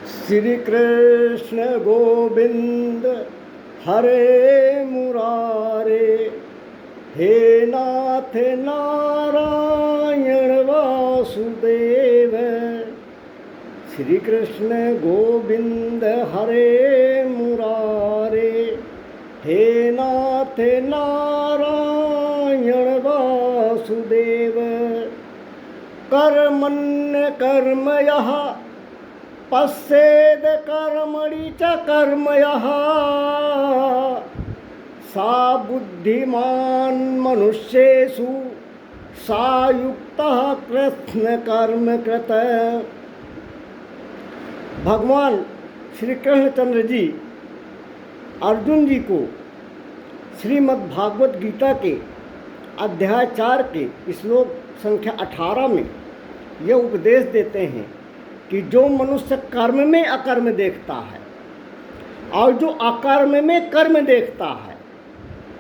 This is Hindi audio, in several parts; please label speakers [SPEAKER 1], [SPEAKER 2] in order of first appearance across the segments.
[SPEAKER 1] श्री कृष्ण गोविंद हरे मुरारे, हे नाथ नारायण वासुदेव। श्री कृष्ण गोविंद हरे मुरारे, हे नाथ नारायण वासुदेव। कर्मण्य कर्म यः पश्येद कर्मणि च कर्म यः, सा बुद्धिमान् मनुष्येषु सा युक्तः कृष्ण कर्म कृत। भगवान श्री कृष्णचंद्र जी अर्जुन जी को श्रीमद् भागवत गीता के अध्याय 4 के श्लोक संख्या 18 में यह उपदेश देते हैं कि जो मनुष्य कर्म में अकर्म देखता है और जो अकर्म में कर्म देखता है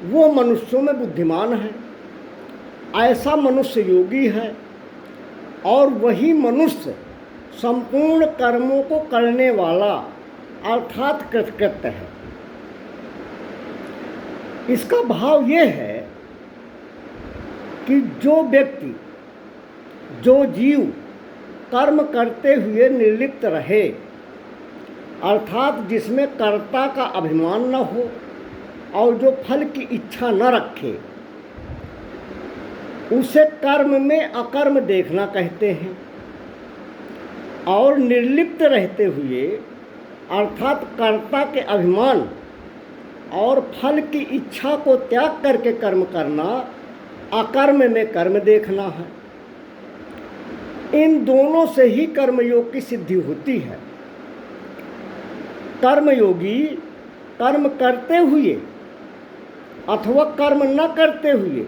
[SPEAKER 1] वो मनुष्यों में बुद्धिमान है। ऐसा मनुष्य योगी है और वही मनुष्य संपूर्ण कर्मों को करने वाला अर्थात कृतकृत्य है। इसका भाव ये है कि जो व्यक्ति, जो जीव कर्म करते हुए निर्लिप्त रहे, अर्थात जिसमें कर्ता का अभिमान न हो और जो फल की इच्छा न रखे, उसे कर्म में अकर्म देखना कहते हैं। और निर्लिप्त रहते हुए अर्थात कर्ता के अभिमान और फल की इच्छा को त्याग करके कर्म करना अकर्म में कर्म देखना है। इन दोनों से ही कर्मयोग की सिद्धि होती है। कर्मयोगी कर्म करते हुए अथवा कर्म न करते हुए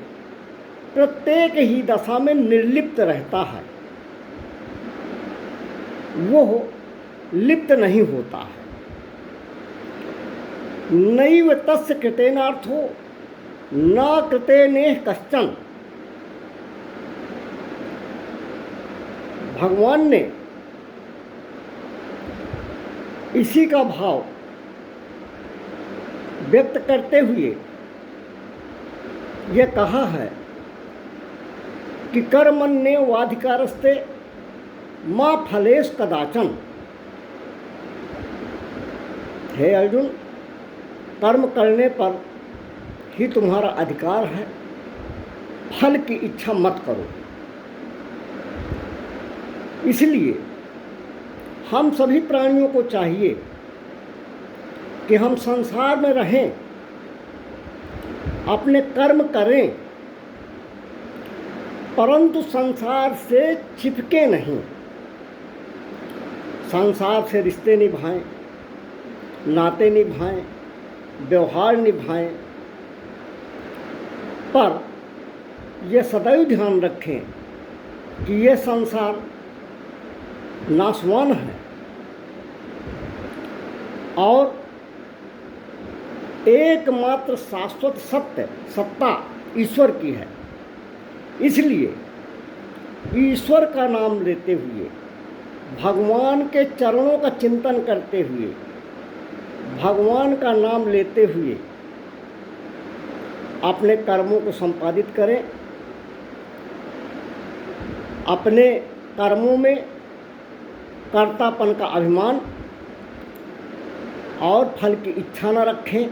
[SPEAKER 1] प्रत्येक ही दशा में निर्लिप्त रहता है, वो लिप्त नहीं होता है। नैव तस्य कृतेनार्थो न कृतेनेह कश्चन। भगवान ने इसी का भाव व्यक्त करते हुए यह कहा है कि कर्मण्येवाधिकारस्ते मा फलेश कदाचन। हे अर्जुन, कर्म करने पर ही तुम्हारा अधिकार है, फल की इच्छा मत करो। इसलिए हम सभी प्राणियों को चाहिए कि हम संसार में रहें, अपने कर्म करें, परंतु संसार से चिपके नहीं। संसार से रिश्ते निभाएं, नाते निभाएं, व्यवहार निभाएं, पर यह सदैव ध्यान रखें कि यह संसार नाशवान है और एकमात्र शाश्वत सत्ता ईश्वर की है। इसलिए ईश्वर का नाम लेते हुए, भगवान के चरणों का चिंतन करते हुए, भगवान का नाम लेते हुए अपने कर्मों को संपादित करें। अपने कर्मों में कर्तापन का अभिमान और फल की इच्छा न रखें।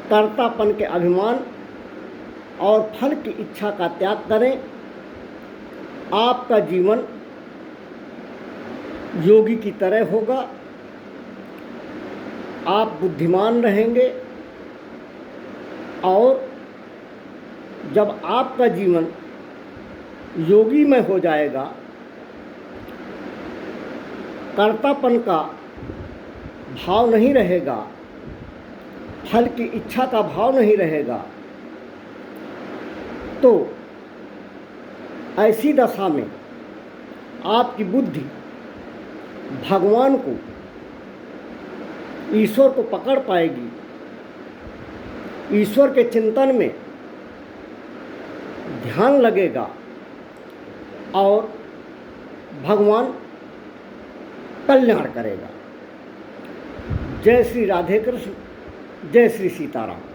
[SPEAKER 1] कर्तापन के अभिमान और फल की इच्छा का त्याग करें। आपका जीवन योगी की तरह होगा, आप बुद्धिमान रहेंगे और जब आपका जीवन योगी में हो जाएगा, कर्तापन का भाव नहीं रहेगा, फल की इच्छा का भाव नहीं रहेगा, तो ऐसी दशा में आपकी बुद्धि भगवान को, ईश्वर को पकड़ पाएगी। ईश्वर के चिंतन में ध्यान लगेगा और भगवान कल्याण करेगा। जय श्री राधे कृष्ण, जय श्री सीताराम।